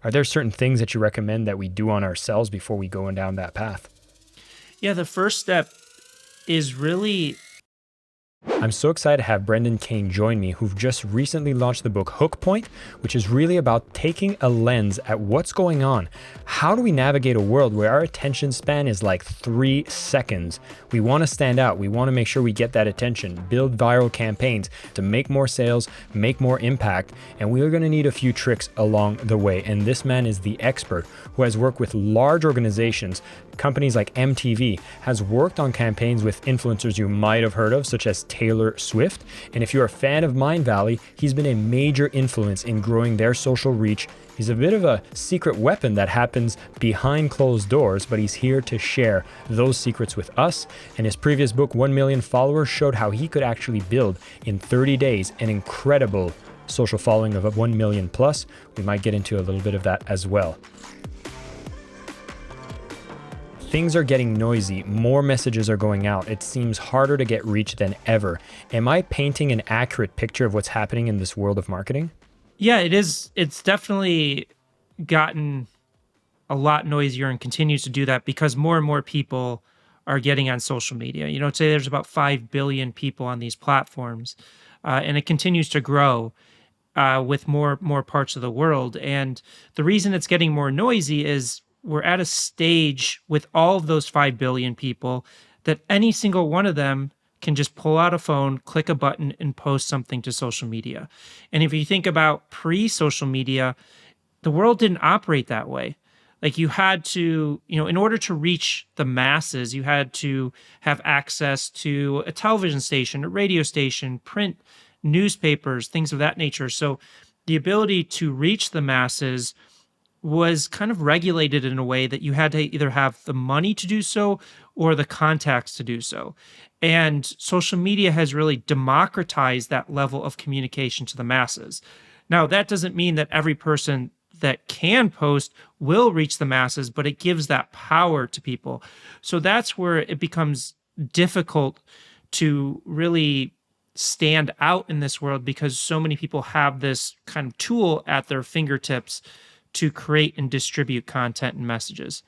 Are there certain things that you recommend that we do on ourselves before we go down that path? Yeah, the first step is really. I'm so excited to have Brendan Kane join me, who've just recently launched the book Hook Point, which is really about taking a lens at what's going on. How do we navigate a world where our attention span is like 3 seconds? We want to stand out. We want to make sure we get that attention, build viral campaigns to make more sales, make more impact, and we are going to need a few tricks along the way. And this man is the expert who has worked with large organizations, companies like MTV, has worked on campaigns with influencers you might have heard of, such as Taylor Swift. And if you're a fan of Mind Valley, he's been a major influence in growing their social reach. He's a bit of a secret weapon that happens behind closed doors, but he's here to share those secrets with us. And his previous book, 1 Million Followers, showed how he could actually build in 30 days an incredible social following of 1 million plus. We might get into a little bit of that as well. Things are getting noisy, more messages are going out. It seems harder to get reach than ever. Am I painting an accurate picture of what's happening in this world of marketing? Yeah, it is. It's definitely gotten a lot noisier and continues to do that because more and more people are getting on social media. Today there's about 5 billion people on these platforms, and it continues to grow with more parts of the world. And the reason it's getting more noisy is we're at a stage with all of those 5 billion people that any single one of them can just pull out a phone, click a button, and post something to social media. And if you think about pre-social media, the world didn't operate that way. Like you had to, in order to reach the masses, you had to have access to a television station, a radio station, print newspapers, things of that nature. So the ability to reach the masses was kind of regulated in a way that you had to either have the money to do so or the contacts to do so. And social media has really democratized that level of communication to the masses. Now, that doesn't mean that every person that can post will reach the masses, but it gives that power to people. So that's where it becomes difficult to really stand out in this world because so many people have this kind of tool at their fingertips to create and distribute content and messages.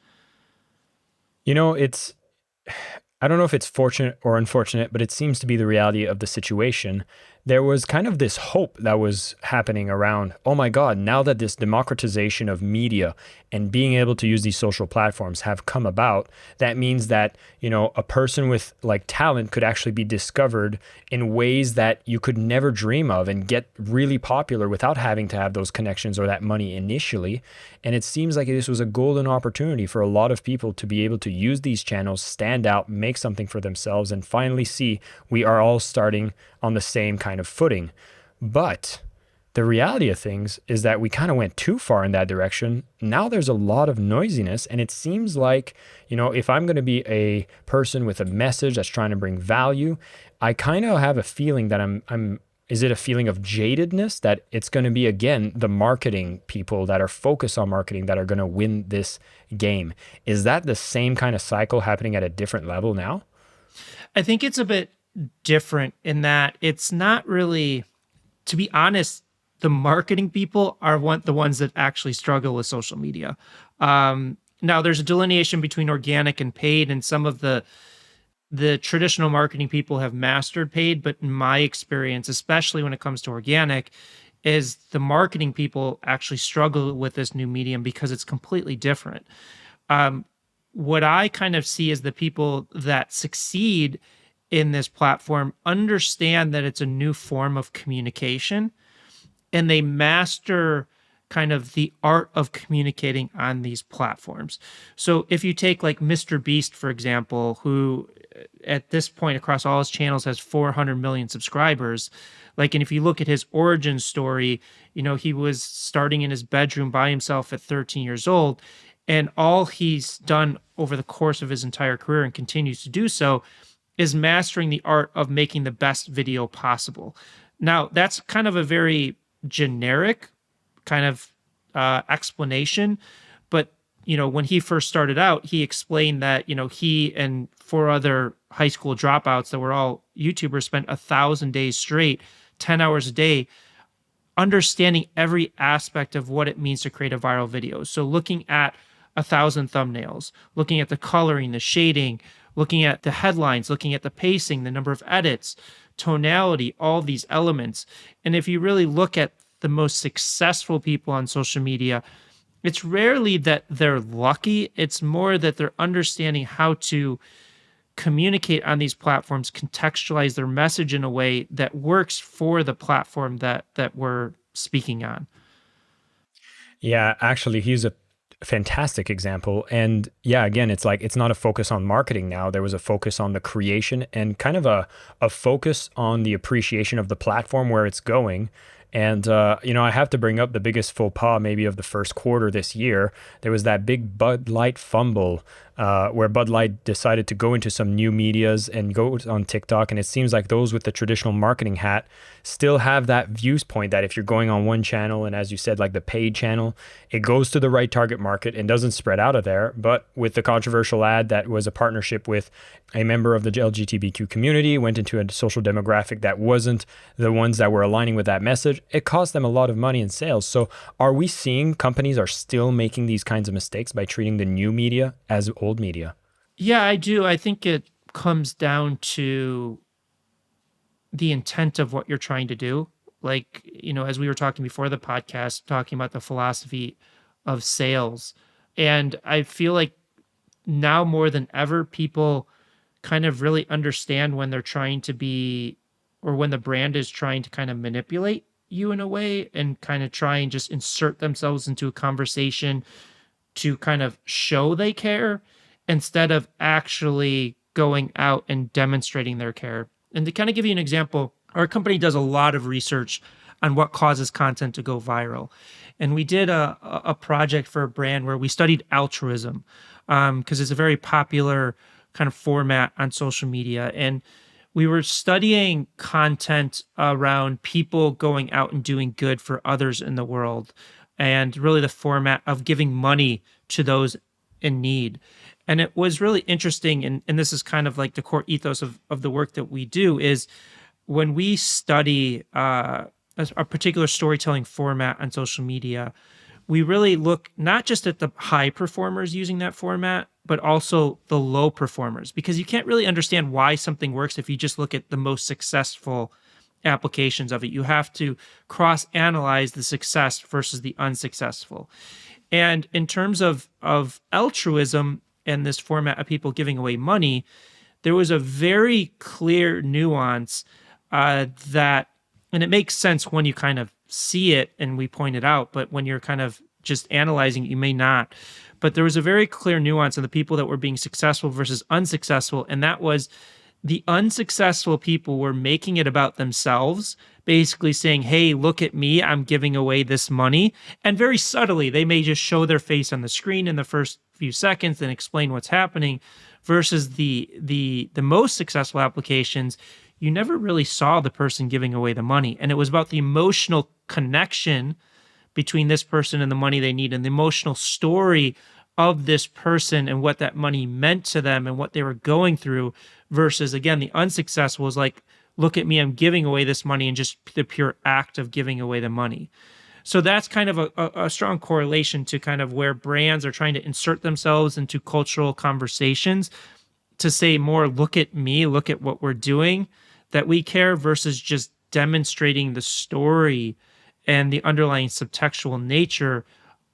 I don't know if it's fortunate or unfortunate, but it seems to be the reality of the situation. There was kind of this hope that was happening around, oh my God, now that this democratization of media and being able to use these social platforms have come about, that means that, a person with like talent could actually be discovered in ways that you could never dream of and get really popular without having to have those connections or that money initially. And it seems like this was a golden opportunity for a lot of people to be able to use these channels, stand out, make something for themselves, and finally see we are all starting on the same kind of footing. But the reality of things is that we kind of went too far in that direction. Now there's a lot of noisiness, and it seems like, if I'm going to be a person with a message that's trying to bring value, I kind of have a feeling that is it a feeling of jadedness that it's going to be, again, the marketing people that are focused on marketing that are going to win this game? Is that the same kind of cycle happening at a different level now? I think it's a bit different in that it's not really, to be honest, the marketing people are the ones that actually struggle with social media. Now, there's a delineation between organic and paid, and some of the traditional marketing people have mastered paid, but in my experience, especially when it comes to organic, is the marketing people actually struggle with this new medium because it's completely different. What I kind of see is the people that succeed in this platform understand that it's a new form of communication, and they master kind of the art of communicating on these platforms. So if you take like Mr. Beast, for example, who at this point across all his channels has 400 million subscribers, and if you look at his origin story, he was starting in his bedroom by himself at 13 years old, and all he's done over the course of his entire career and continues to do so is mastering the art of making the best video possible. Now, that's kind of a very generic kind of explanation, but when he first started out, he explained that he and 4 other high school dropouts that were all YouTubers spent 1,000 days straight, 10 hours a day, understanding every aspect of what it means to create a viral video. So looking at 1,000 thumbnails, looking at the coloring, the shading, looking at the headlines, looking at the pacing, the number of edits, tonality, all these elements. And if you really look at the most successful people on social media, it's rarely that they're lucky. It's more that they're understanding how to communicate on these platforms, contextualize their message in a way that works for the platform that we're speaking on. Yeah, actually, he's a fantastic example. And yeah, again, it's like it's not a focus on marketing now. There was a focus on the creation and kind of a focus on the appreciation of the platform where it's going. And, I have to bring up the biggest faux pas maybe of the first quarter this year. There was that big Bud Light fumble where Bud Light decided to go into some new medias and go on TikTok. And it seems like those with the traditional marketing hat still have that viewpoint that if you're going on one channel, and as you said, like the paid channel, it goes to the right target market and doesn't spread out of there. But with the controversial ad that was a partnership with a member of the LGBTQ community, went into a social demographic that wasn't the ones that were aligning with that message, it cost them a lot of money in sales. So are we seeing companies are still making these kinds of mistakes by treating the new media as old media? Yeah, I do. I think it comes down to the intent of what you're trying to do. Like, as we were talking before the podcast, talking about the philosophy of sales. And I feel like now more than ever, people kind of really understand when they're trying to be, or when the brand is trying to kind of manipulate you in a way and kind of try and just insert themselves into a conversation to kind of show they care instead of actually going out and demonstrating their care. And to kind of give you an example, our company does a lot of research on what causes content to go viral. And we did a project for a brand where we studied altruism because it's a very popular kind of format on social media. And we were studying content around people going out and doing good for others in the world, and really the format of giving money to those in need. And it was really interesting, and this is kind of like the core ethos of the work that we do, is when we study a particular storytelling format on social media, we really look not just at the high performers using that format, but also the low performers, because you can't really understand why something works if you just look at the most successful applications of it. You have to cross-analyze the success versus the unsuccessful. And in terms of altruism and this format of people giving away money, there was a very clear nuance that, and it makes sense when you kind of see it and we point it out, but when you're kind of just analyzing it, you may not. But there was a very clear nuance of the people that were being successful versus unsuccessful, and that was the unsuccessful people were making it about themselves, basically saying, hey, look at me, I'm giving away this money. And very subtly, they may just show their face on the screen in the first few seconds and explain what's happening, versus the most successful applications, you never really saw the person giving away the money. And it was about the emotional connection between this person and the money they need, and the emotional story of this person and what that money meant to them and what they were going through, versus, again, the unsuccessful is like, look at me, I'm giving away this money, and just the pure act of giving away the money. So that's kind of a strong correlation to kind of where brands are trying to insert themselves into cultural conversations to say more, look at me, look at what we're doing, that we care, versus just demonstrating the story and the underlying subtextual nature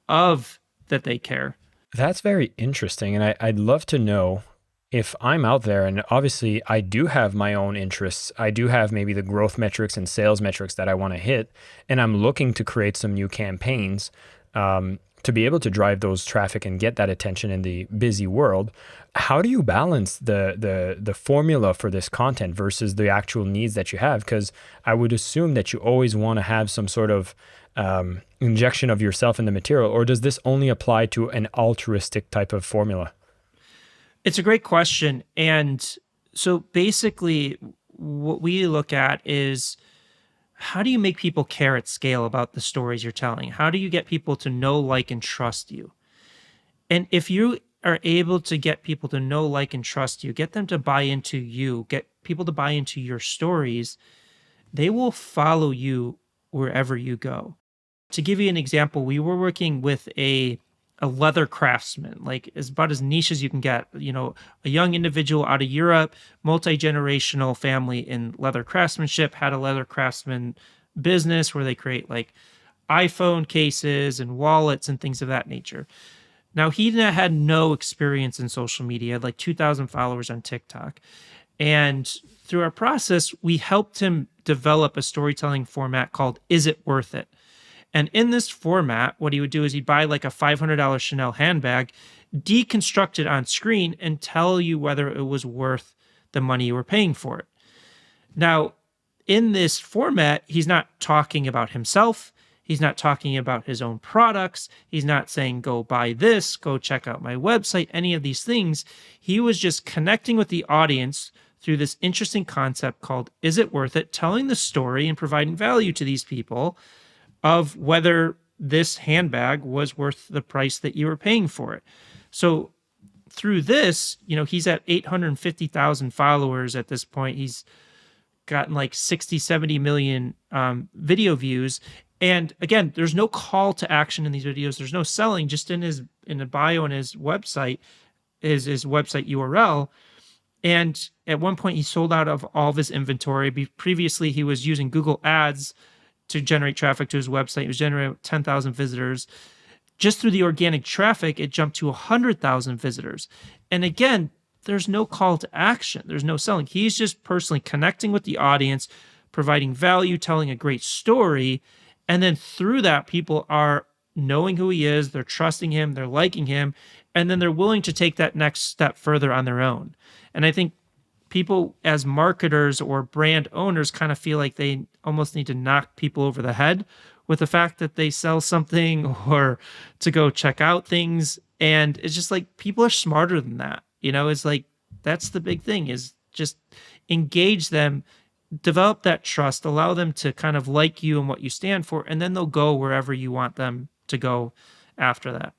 of that they care. That's very interesting. And I'd love to know if I'm out there, and obviously I do have my own interests. I do have maybe the growth metrics and sales metrics that I want to hit, and I'm looking to create some new campaigns to be able to drive those traffic and get that attention in the busy world. How do you balance the formula for this content versus the actual needs that you have? Because I would assume that you always want to have some sort of injection of yourself in the material, or does this only apply to an altruistic type of formula? It's a great question. And so basically, what we look at is, how do you make people care at scale about the stories you're telling? How do you get people to know, like, and trust you? And if you are able to get people to know, like, and trust you, get them to buy into you, get people to buy into your stories, they will follow you wherever you go. To give you an example, we were working with a leather craftsman, like as about as niche as you can get, a young individual out of Europe, multi-generational family in leather craftsmanship, had a leather craftsman business where they create like iPhone cases and wallets and things of that nature. Now he had no experience in social media, like 2,000 followers on TikTok. And through our process, we helped him develop a storytelling format called Is It Worth It? And in this format, what he would do is he'd buy like a $500 Chanel handbag, deconstruct it on screen, and tell you whether it was worth the money you were paying for it. Now, in this format, he's not talking about himself. He's not talking about his own products. He's not saying, go buy this, go check out my website, any of these things. He was just connecting with the audience through this interesting concept called Is It Worth It? Telling the story and providing value to these people of whether this handbag was worth the price that you were paying for it. So through this, he's at 850,000 followers at this point. He's gotten like 60, 70 million video views. And again, there's no call to action in these videos. There's no selling, just in the bio on his website, his website URL. And at one point he sold out of all of his inventory. Previously, he was using Google Ads to generate traffic to his website. He was generating 10,000 visitors. Just through the organic traffic, it jumped to 100,000 visitors. And again, there's no call to action. There's no selling. He's just personally connecting with the audience, providing value, telling a great story. And then through that, people are knowing who he is, they're trusting him, they're liking him, and then they're willing to take that next step further on their own. And I think people as marketers or brand owners kind of feel like they almost need to knock people over the head with the fact that they sell something or to go check out things. And it's just like, people are smarter than that. It's like, that's the big thing, is just engage them, develop that trust, allow them to kind of like you and what you stand for, and then they'll go wherever you want them to go after that.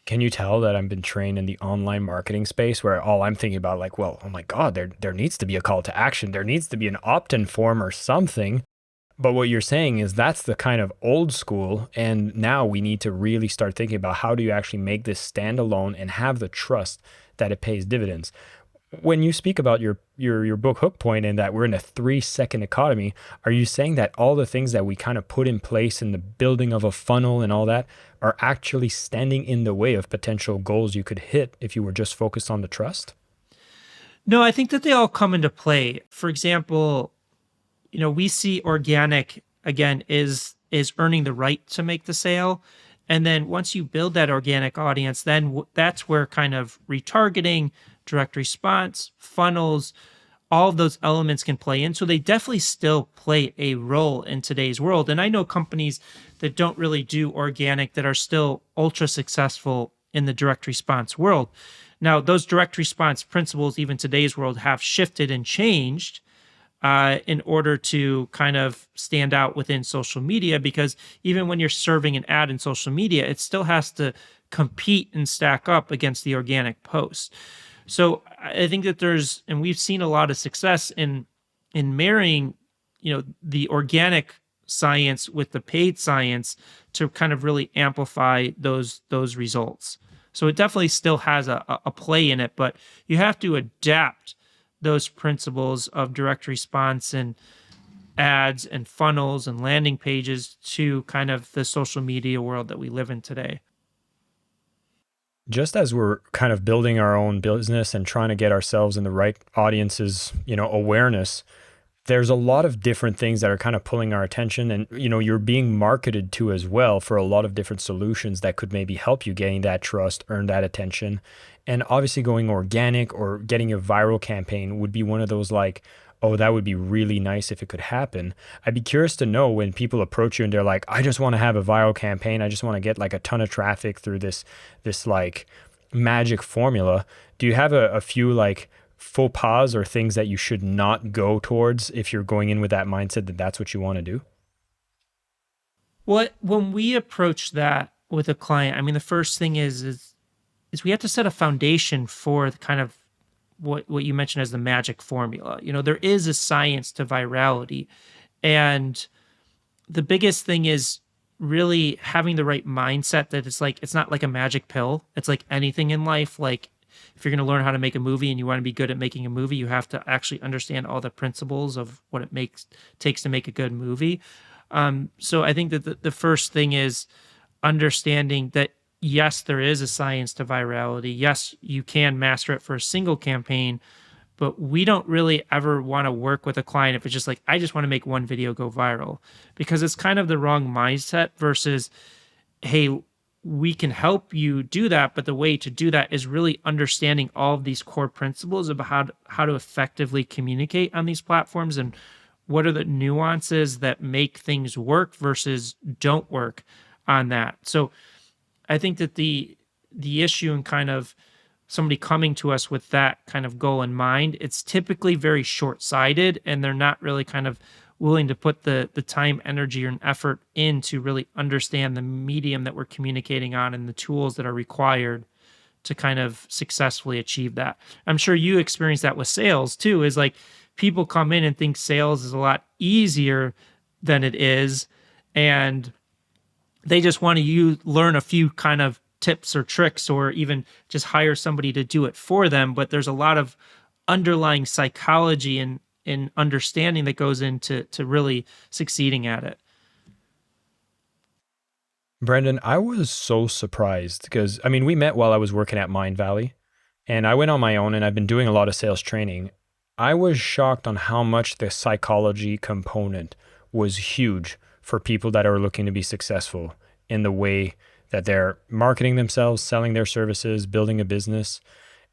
Can you tell that I've been trained in the online marketing space where all I'm thinking about, like, well, oh my God, there needs to be a call to action. There needs to be an opt-in form or something. But what you're saying is that's the kind of old school. And now we need to really start thinking about how do you actually make this stand alone and have the trust that it pays dividends. When you speak about your book hook point and that we're in a 3-second economy, are you saying that all the things that we kind of put in place in the building of a funnel and all that are actually standing in the way of potential goals you could hit if you were just focused on the trust? No, I think that they all come into play. For example, we see organic, again, is earning the right to make the sale. And then once you build that organic audience, then that's where kind of retargeting, direct response, funnels, all of those elements can play in. So they definitely still play a role in today's world. And I know companies that don't really do organic that are still ultra successful in the direct response world. Now, those direct response principles, even today's world, have shifted and changed in order to kind of stand out within social media, because even when you're serving an ad in social media, it still has to compete and stack up against the organic posts. So I think that and we've seen a lot of success in marrying, the organic science with the paid science to kind of really amplify those results. So it definitely still has a play in it, but you have to adapt those principles of direct response and ads and funnels and landing pages to kind of the social media world that we live in today. Just as we're kind of building our own business and trying to get ourselves in the right audience's, awareness, there's a lot of different things that are kind of pulling our attention, and, you're being marketed to as well for a lot of different solutions that could maybe help you gain that trust, earn that attention. And obviously going organic or getting a viral campaign would be one of those, like, oh, that would be really nice if it could happen. I'd be curious to know when people approach you and they're like, I just want to have a viral campaign. I just want to get like a ton of traffic through this like magic formula. Do you have a few like faux pas or things that you should not go towards if you're going in with that mindset that that's what you want to do? Well, when we approach that with a client, I mean, the first thing is we have to set a foundation for the kind of what you mentioned as the magic formula. There is a science to virality, And the biggest thing is really having the right mindset that it's not like a magic pill. It's like anything in life. Like if you're going to learn how to make a movie and you want to be good at making a movie, you have to actually understand all the principles of what it takes to make a good movie. So I think that the first thing is understanding that yes, there is a science to virality. Yes, you can master it for a single campaign, but we don't really ever want to work with a client if it's just like, I just want to make one video go viral, because it's kind of the wrong mindset versus, hey, we can help you do that. But the way to do that is really understanding all of these core principles about how to effectively communicate on these platforms and what are the nuances that make things work versus don't work on that. So I think that the issue and kind of somebody coming to us with that kind of goal in mind, it's typically very short-sighted, and they're not really kind of willing to put the time, energy, or an effort in to really understand the medium that we're communicating on and the tools that are required to kind of successfully achieve that. I'm sure you experience that with sales too, is like people come in and think sales is a lot easier than it is, and they just want to learn a few kind of tips or tricks, or even just hire somebody to do it for them. But there's a lot of underlying psychology and understanding that goes into really succeeding at it. Brendan, I was so surprised because, I mean, we met while I was working at Mind Valley, and I went on my own and I've been doing a lot of sales training. I was shocked on how much the psychology component was huge for people that are looking to be successful in the way that they're marketing themselves, selling their services, building a business.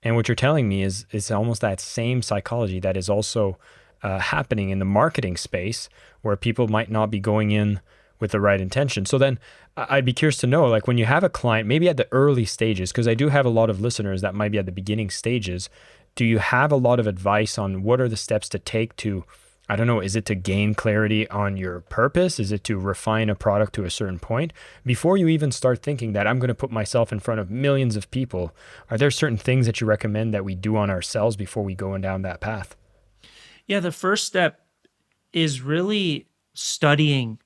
And what you're telling me is almost that same psychology that is also happening in the marketing space, where people might not be going in with the right intention. So then I'd be curious to know, like when you have a client, maybe at the early stages, because I do have a lot of listeners that might be at the beginning stages, do you have a lot of advice on what are the steps to take to, I don't know, is it to gain clarity on your purpose? Is it to refine a product to a certain point? Before you even start thinking that I'm going to put myself in front of millions of people, are there certain things that you recommend that we do on ourselves before we go down that path? Yeah, the first step is really studying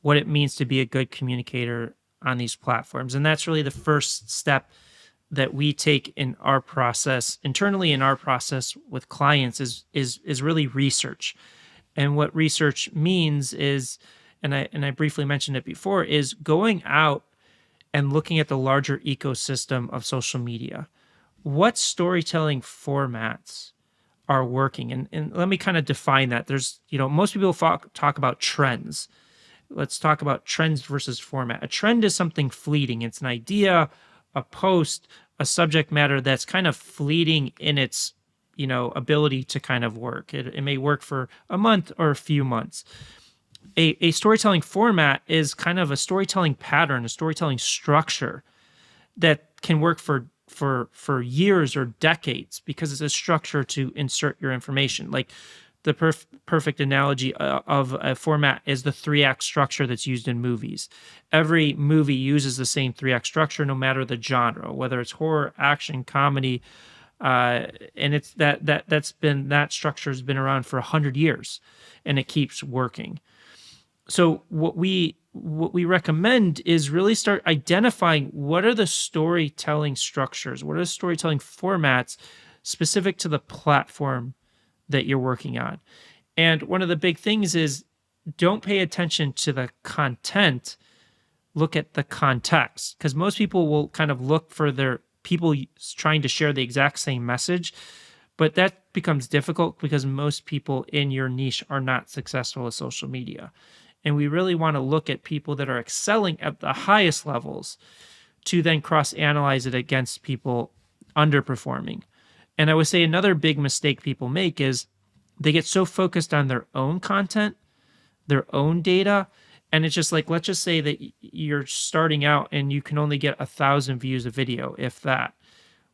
what it means to be a good communicator on these platforms. And that's really the first step that we take in our process, internally in our process with clients, is really research. And what research means is, and I briefly mentioned it before, is going out and looking at the larger ecosystem of social media. What storytelling formats are working? And let me kind of define that. There's, most people talk about trends. Let's talk about trends versus format. A trend is something fleeting. It's an idea, a post, a subject matter that's kind of fleeting in its, ability to kind of work. It may work for a month or a few months. A storytelling format is kind of a storytelling pattern, a storytelling structure that can work for years or decades, because it's a structure to insert your information. Like the perfect analogy of a format is the 3-act structure that's used in movies. Every movie uses the same 3-act structure, no matter the genre, whether it's horror, action, comedy, and it's that structure has been around for 100 years, and it keeps working. So what we recommend is really start identifying what are the storytelling structures, what are the storytelling formats specific to the platform that you're working on. And one of the big things is, don't pay attention to the content, look at the context, because most people will kind of look for their people trying to share the exact same message, but that becomes difficult because most people in your niche are not successful with social media. And we really want to look at people that are excelling at the highest levels to then cross-analyze it against people underperforming. And I would say another big mistake people make is they get so focused on their own content, their own data, and it's just like, let's just say that you're starting out and you can only get 1,000 views a video, if that.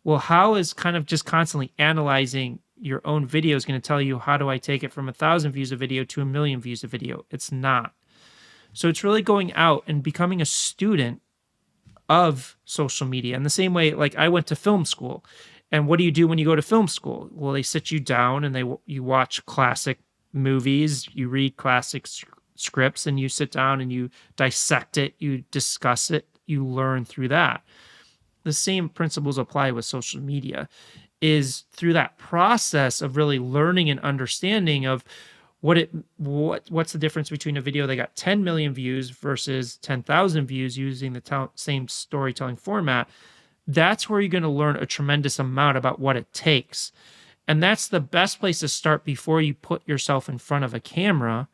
Well, how is kind of just constantly analyzing your own video is going to tell you, how do I take it from 1,000 views a video to 1,000,000 views a video? It's not. So it's really going out and becoming a student of social media. In the same way, like I went to film school. And what do you do when you go to film school? Well, they sit you down and you watch classic movies, you read classic scripts, and you sit down and you dissect it, you discuss it, you learn through that. The same principles apply with social media, is through that process of really learning and understanding of what's the difference between a video that got 10 million views versus 10,000 views using the same storytelling format. That's where you're going to learn a tremendous amount about what it takes. And that's the best place to start before you put yourself in front of a camera,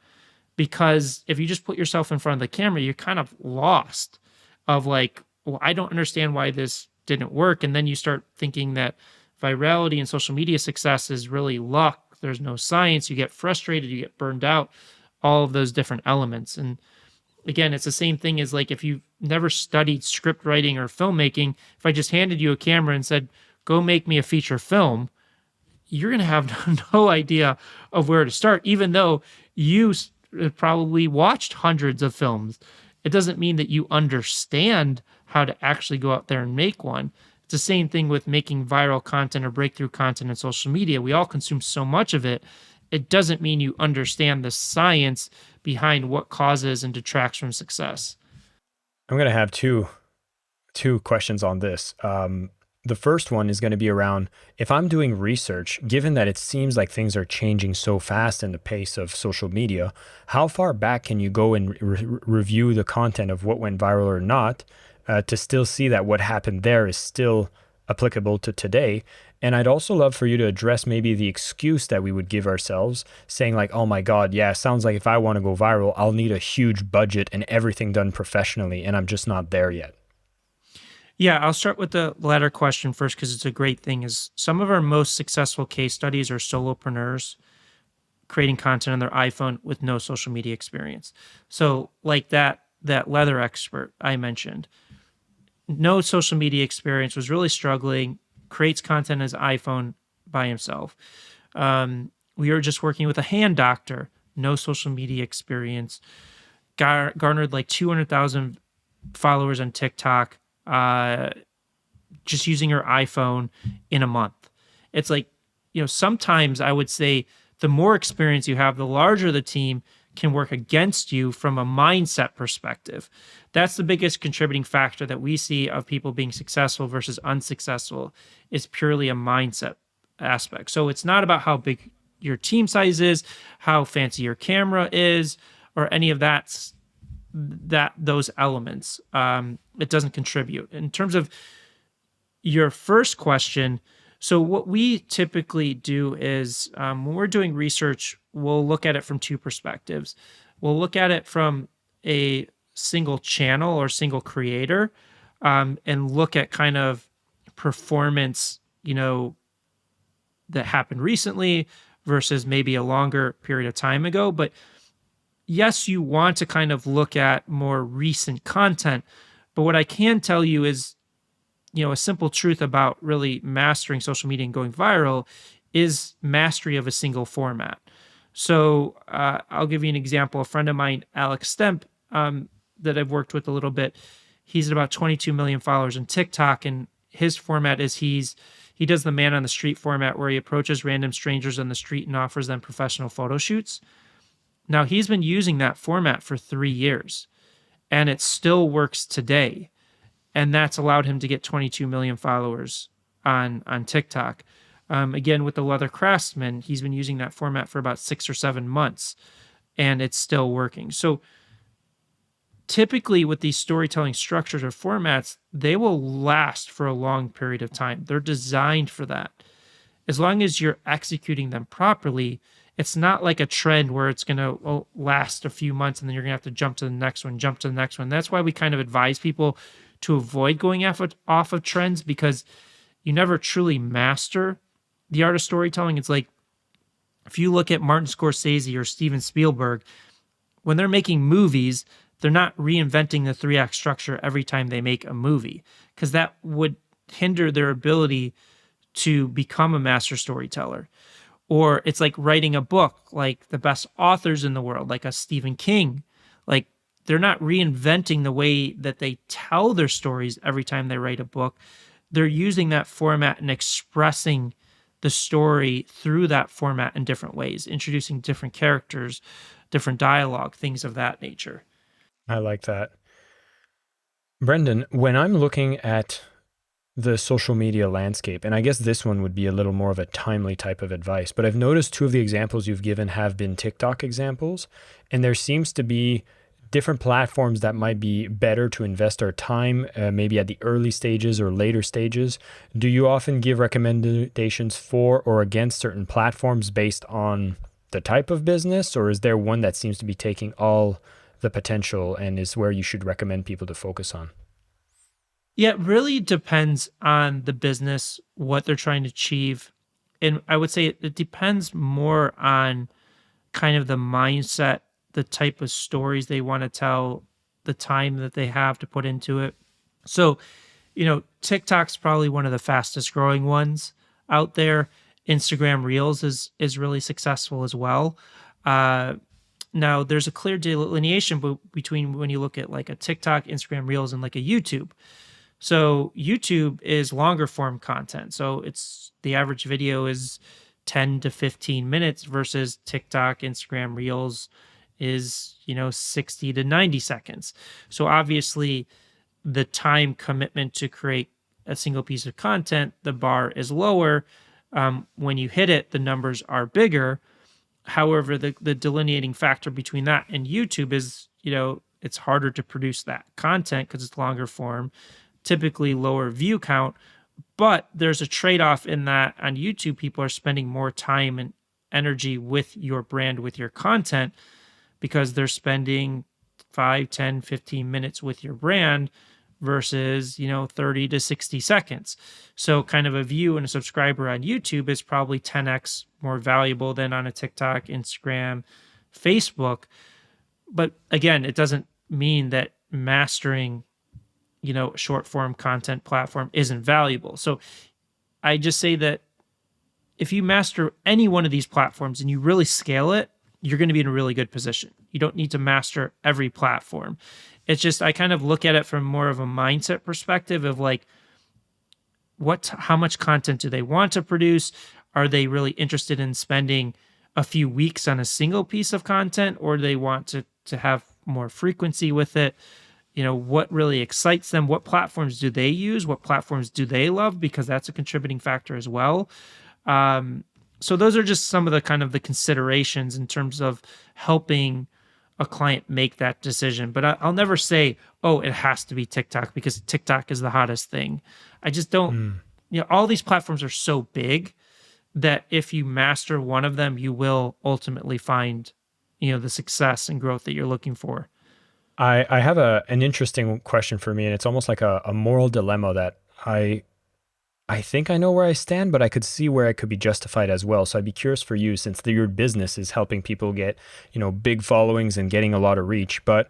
because if you just put yourself in front of the camera, you're kind of lost of like, well, I don't understand why this didn't work. And then you start thinking that virality and social media success is really luck. There's no science. You get frustrated, you get burned out, all of those different elements. And again, it's the same thing as like if you've never studied script writing or filmmaking, if I just handed you a camera and said, go make me a feature film, you're going to have no idea of where to start, even though you probably watched hundreds of films. It doesn't mean that you understand how to actually go out there and make one. It's the same thing with making viral content or breakthrough content in social media. We all consume so much of it. It doesn't mean you understand the science behind what causes and detracts from success. I'm going to have two questions on this. The first one is going to be around, if I'm doing research, given that it seems like things are changing so fast in the pace of social media, how far back can you go and review the content of what went viral or not, to still see that what happened there is still applicable to today? And I'd also love for you to address maybe the excuse that we would give ourselves, saying like, oh my God, yeah, sounds like if I want to go viral, I'll need a huge budget and everything done professionally, and I'm just not there yet. Yeah, I'll start with the latter question first because it's a great thing. Is some of our most successful case studies are solopreneurs creating content on their iPhone with no social media experience. So like that leather expert I mentioned, no social media experience, was really struggling, creates content on his iPhone by himself. We were just working with a hand doctor, no social media experience, garnered like 200,000 followers on TikTok, just using her iPhone in a month. It's like, sometimes I would say the more experience you have, the larger the team can work against you from a mindset perspective. That's the biggest contributing factor that we see of people being successful versus unsuccessful, is purely a mindset aspect. So it's not about how big your team size is, how fancy your camera is, or any of those elements. It doesn't contribute. In terms of your first question, so what we typically do is when we're doing research, we'll look at it from two perspectives. We'll look at it from a single channel or single creator, and look at kind of performance, that happened recently versus maybe a longer period of time ago. But yes, you want to kind of look at more recent content. But what I can tell you is, a simple truth about really mastering social media and going viral is mastery of a single format. So I'll give you an example. A friend of mine, Alex Stemp, that I've worked with a little bit, he's at about 22 million followers on TikTok, and his format is he does the man on the street format, where he approaches random strangers on the street and offers them professional photo shoots. Now, he's been using that format for 3 years, and it still works today. And that's allowed him to get 22 million followers on TikTok. Again, with the leather craftsman, he's been using that format for about 6 or 7 months, and it's still working. So typically with these storytelling structures or formats, they will last for a long period of time. They're designed for that. As long as you're executing them properly, it's not like a trend where it's going to last a few months and then you're going to have to jump to the next one. That's why we kind of advise people to avoid going off of trends, because you never truly master the art of storytelling. It's like if you look at Martin Scorsese or Steven Spielberg, when they're making movies, they're not reinventing the 3-act structure every time they make a movie, because that would hinder their ability to become a master storyteller. Or it's like writing a book, like the best authors in the world, like a Stephen King. Like, they're not reinventing the way that they tell their stories every time they write a book. They're using that format and expressing the story through that format in different ways, introducing different characters, different dialogue, things of that nature. I like that. Brendan, when I'm looking at the social media landscape, and I guess this one would be a little more of a timely type of advice, but I've noticed two of the examples you've given have been TikTok examples, and there seems to be different platforms that might be better to invest our time, maybe at the early stages or later stages. Do you often give recommendations for or against certain platforms based on the type of business, or is there one that seems to be taking all the potential and is where you should recommend people to focus on? Yeah, it really depends on the business, what they're trying to achieve. And I would say it depends more on kind of the mindset, the type of stories they want to tell, the time that they have to put into it. So, TikTok's probably one of the fastest growing ones out there. Instagram Reels is really successful as well. Now, there's a clear delineation between when you look at like a TikTok, Instagram Reels, and like a YouTube. So YouTube is longer form content. So it's the average video is 10 to 15 minutes versus TikTok, Instagram Reels is, 60 to 90 seconds. So obviously the time commitment to create a single piece of content, the bar is lower. When you hit it, the numbers are bigger. However, the delineating factor between that and YouTube is, it's harder to produce that content because it's longer form, typically lower view count. But there's a trade-off in that on YouTube, people are spending more time and energy with your brand, with your content, because they're spending 5, 10, 15 minutes with your brand versus, 30 to 60 seconds. So kind of a view and a subscriber on YouTube is probably 10x more valuable than on a TikTok, Instagram, Facebook. But again, it doesn't mean that mastering, short form content platform isn't valuable. So I just say that if you master any one of these platforms and you really scale it, you're going to be in a really good position. You don't need to master every platform. It's just, I kind of look at it from more of a mindset perspective of like, how much content do they want to produce? Are they really interested in spending a few weeks on a single piece of content, or do they want to have more frequency with it? What really excites them? What platforms do they use? What platforms do they love? Because that's a contributing factor as well. So those are just some of the kind of the considerations in terms of helping a client make that decision. But I'll never say, oh, it has to be TikTok because TikTok is the hottest thing. I just don't, all these platforms are so big that if you master one of them, you will ultimately find, the success and growth that you're looking for. I have an interesting question for me, and it's almost like a moral dilemma that I think I know where I stand, but I could see where it could be justified as well. So I'd be curious for you, since your business is helping people get, big followings and getting a lot of reach. But,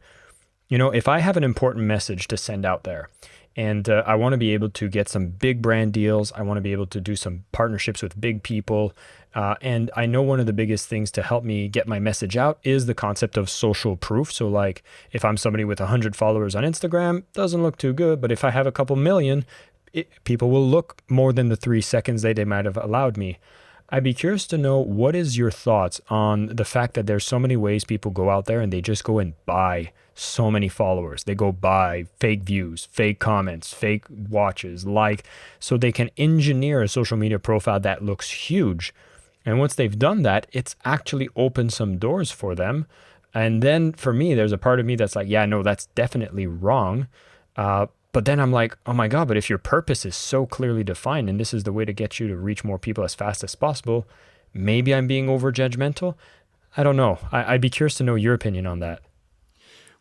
if I have an important message to send out there and I want to be able to get some big brand deals, I want to be able to do some partnerships with big people. And I know one of the biggest things to help me get my message out is the concept of social proof. So like if I'm somebody with 100 followers on Instagram, doesn't look too good. But if I have a couple million, people will look more than the 3 seconds they might have allowed me. I'd be curious to know, what is your thoughts on the fact that there's so many ways people go out there and they just go and buy so many followers. They go buy fake views, fake comments, fake watches, so they can engineer a social media profile that looks huge. And once they've done that, it's actually opened some doors for them. And then for me, there's a part of me that's like, yeah, no, that's definitely wrong. But then I'm like, oh my God, but if your purpose is so clearly defined and this is the way to get you to reach more people as fast as possible, maybe I'm being over judgmental. I don't know. I'd be curious to know your opinion on that.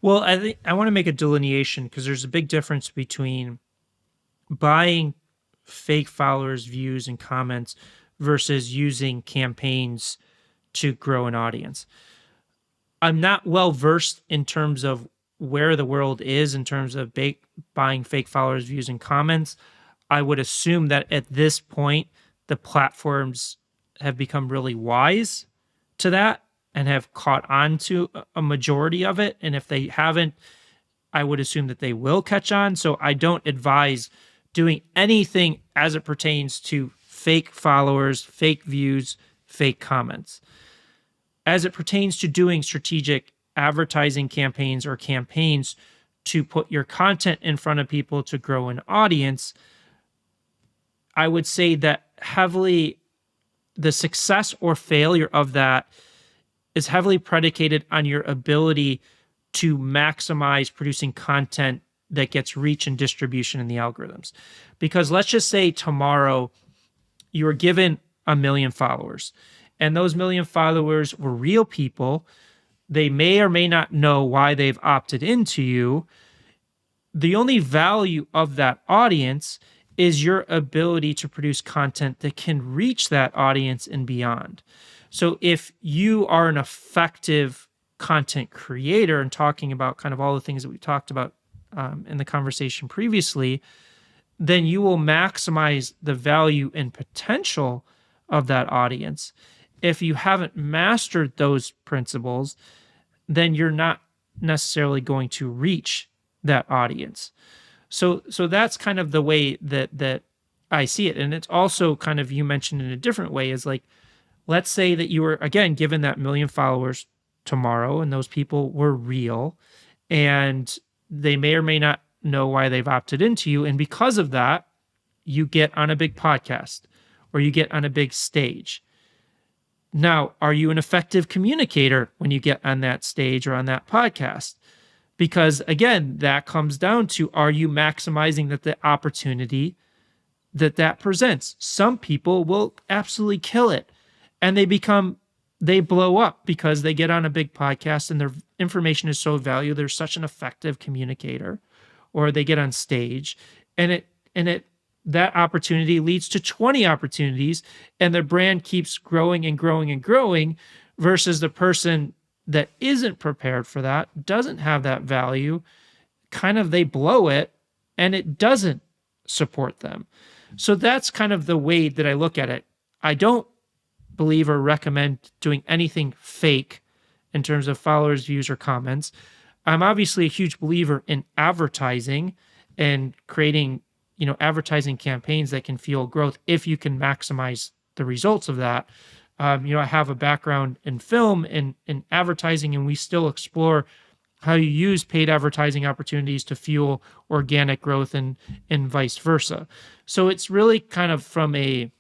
Well, I think I want to make a delineation because there's a big difference between buying fake followers, views, and comments versus using campaigns to grow an audience. I'm not well versed in terms of where the world is in terms of buying fake followers, views, and comments. I would assume that at this point, the platforms have become really wise to that and have caught on to a majority of it. And if they haven't, I would assume that they will catch on. So I don't advise doing anything as it pertains to fake followers, fake views, fake comments. As it pertains to doing strategic advertising campaigns or campaigns to put your content in front of people to grow an audience, I would say that heavily the success or failure of that is heavily predicated on your ability to maximize producing content that gets reach and distribution in the algorithms. Because let's just say tomorrow you were given 1 million followers, and those 1 million followers were real people. They may or may not know why they've opted into you. The only value of that audience is your ability to produce content that can reach that audience and beyond. So if you are an effective content creator, and talking about kind of all the things that we talked about in the conversation previously, then you will maximize the value and potential of that audience. If you haven't mastered those principles, then you're not necessarily going to reach that audience. So that's kind of the way that I see it. And it's also kind of, you mentioned in a different way, is like, let's say that you were, again, given that 1 million followers tomorrow, and those people were real, and they may or may not know why they've opted into you. And because of that, you get on a big podcast or you get on a big stage. Now, are you an effective communicator when you get on that stage or on that podcast? Because again, that comes down to, are you maximizing the opportunity that presents? Some people will absolutely kill it, and they blow up because they get on a big podcast and their information is so valuable. They're such an effective communicator, or they get on stage and that opportunity leads to 20 opportunities, and their brand keeps growing and growing and growing, versus the person that isn't prepared for that, doesn't have that value, kind of, they blow it and it doesn't support them. So that's kind of the way that I look at it. I don't believe or recommend doing anything fake in terms of followers, views, or comments. I'm obviously a huge believer in advertising and creating, advertising campaigns that can fuel growth if you can maximize the results of that. I have a background in film and in advertising, and we still explore how you use paid advertising opportunities to fuel organic growth and vice versa. So it's really kind of from a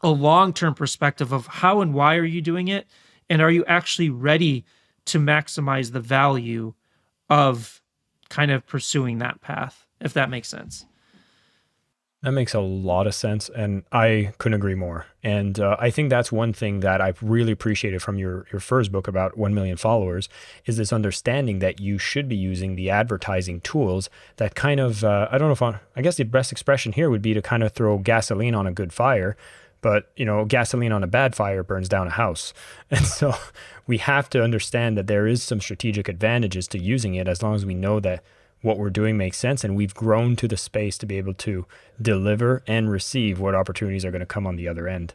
long-term perspective of how and why are you doing it, and are you actually ready to maximize the value of kind of pursuing that path, if that makes sense. That makes a lot of sense, and I couldn't agree more. And I think that's one thing that I've really appreciated from your first book about 1 million followers, is this understanding that you should be using the advertising tools that kind of, I guess the best expression here would be to kind of throw gasoline on a good fire. But, gasoline on a bad fire burns down a house. And so we have to understand that there is some strategic advantages to using it, as long as we know that what we're doing makes sense and we've grown to the space to be able to deliver and receive what opportunities are going to come on the other end.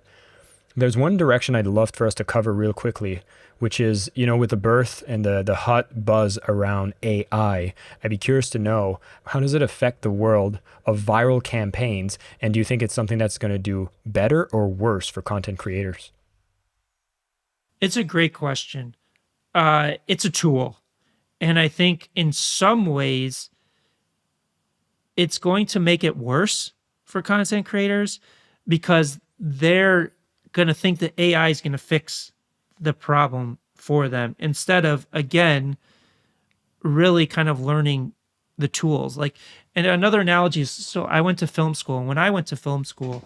There's one direction I'd love for us to cover real quickly, which is, with the birth and the hot buzz around AI, I'd be curious to know, how does it affect the world of viral campaigns? And do you think it's something that's going to do better or worse for content creators? It's a great question. It's a tool. And I think in some ways, it's going to make it worse for content creators, because they're going to think that AI is going to fix the problem for them, instead of, again, really kind of learning the tools. And another analogy is, so I went to film school, and when I went to film school,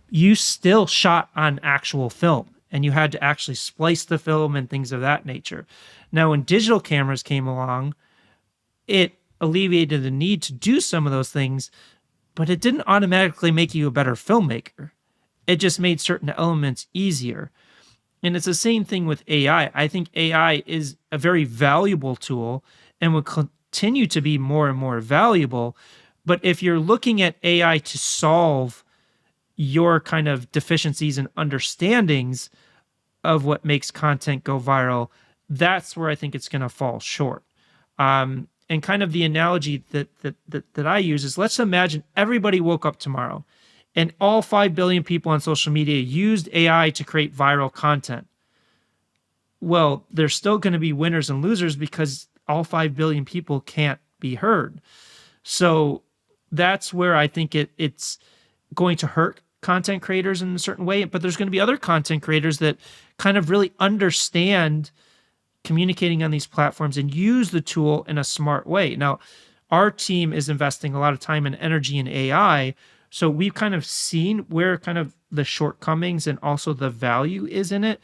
you still shot on actual film, and you had to actually splice the film and things of that nature. Now, when digital cameras came along, it alleviated the need to do some of those things, but it didn't automatically make you a better filmmaker. It just made certain elements easier. And it's the same thing with AI. I think AI is a very valuable tool and will continue to be more and more valuable. But if you're looking at AI to solve your kind of deficiencies and understandings of what makes content go viral, that's where I think it's going to fall short. And kind of the analogy that I use is, let's imagine everybody woke up tomorrow and all 5 billion people on social media used AI to create viral content. Well, there's still going to be winners and losers because all 5 billion people can't be heard. So that's where I think it's going to hurt content creators in a certain way, but there's going to be other content creators that kind of really understand communicating on these platforms and use the tool in a smart way. Now, our team is investing a lot of time and energy in AI, so we've kind of seen where kind of the shortcomings and also the value is in it.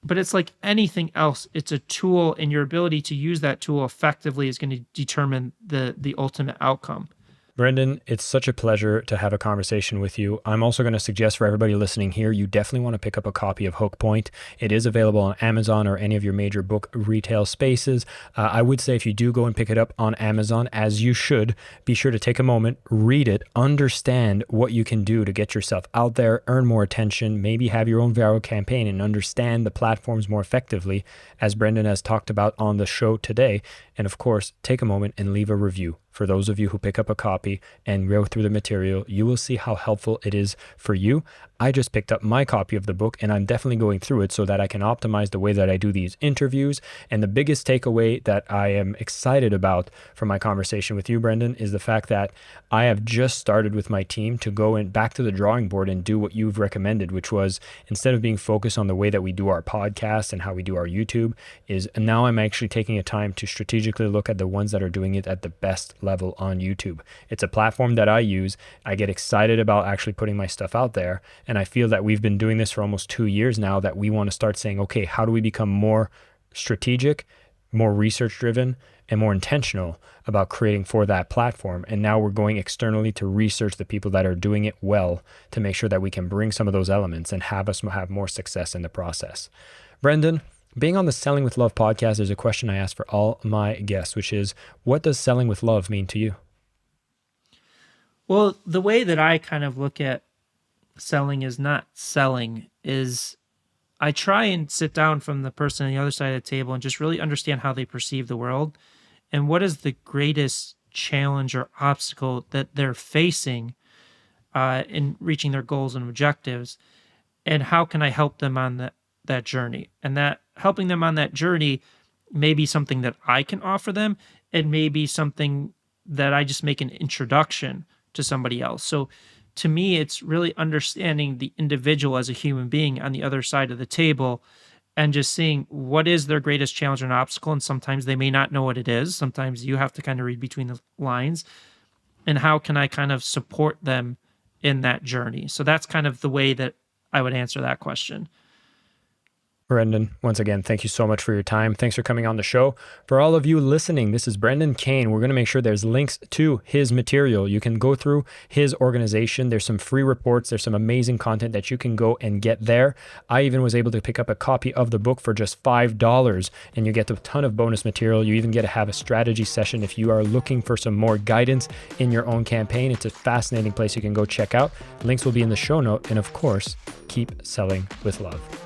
But it's like anything else, it's a tool, and your ability to use that tool effectively is going to determine the ultimate outcome. Brendan, it's such a pleasure to have a conversation with you. I'm also going to suggest for everybody listening here, you definitely want to pick up a copy of Hook Point. It is available on Amazon or any of your major book retail spaces. I would say if you do go and pick it up on Amazon, as you should, be sure to take a moment, read it, understand what you can do to get yourself out there, earn more attention, maybe have your own viral campaign and understand the platforms more effectively, as Brendan has talked about on the show today. And of course, take a moment and leave a review. For those of you who pick up a copy and go through the material, you will see how helpful it is for you. I just picked up my copy of the book and I'm definitely going through it so that I can optimize the way that I do these interviews. And the biggest takeaway that I am excited about from my conversation with you, Brendan, is the fact that I have just started with my team to go back to the drawing board and do what you've recommended, which was instead of being focused on the way that we do our podcast and how we do our YouTube, is now I'm actually taking a time to strategically look at the ones that are doing it at the best level on YouTube. It's a platform that I use. I get excited about actually putting my stuff out there. And I feel that we've been doing this for almost 2 years now, that we want to start saying, okay, how do we become more strategic, more research driven, and more intentional about creating for that platform? And now we're going externally to research the people that are doing it well to make sure that we can bring some of those elements and have us have more success in the process. Brendan, being on the Selling with Love podcast, there's a question I ask for all my guests, which is, what does selling with love mean to you? Well, the way that I kind of look at selling is not selling, is I try and sit down from the person on the other side of the table and just really understand how they perceive the world and what is the greatest challenge or obstacle that they're facing in reaching their goals and objectives, and how can I help them on that journey. And that helping them on that journey may be something that I can offer them, and maybe something that I just make an introduction to somebody else. So to me, it's really understanding the individual as a human being on the other side of the table and just seeing what is their greatest challenge and obstacle. And sometimes they may not know what it is. Sometimes you have to kind of read between the lines. And how can I kind of support them in that journey? So that's kind of the way that I would answer that question. Brendan, once again, thank you so much for your time. Thanks for coming on the show. For all of you listening, this is Brendan Kane. We're going to make sure there's links to his material. You can go through his organization. There's some free reports. There's some amazing content that you can go and get there. I even was able to pick up a copy of the book for just $5, and you get a ton of bonus material. You even get to have a strategy session if you are looking for some more guidance in your own campaign. It's a fascinating place you can go check out. Links will be in the show note. And of course, keep selling with love.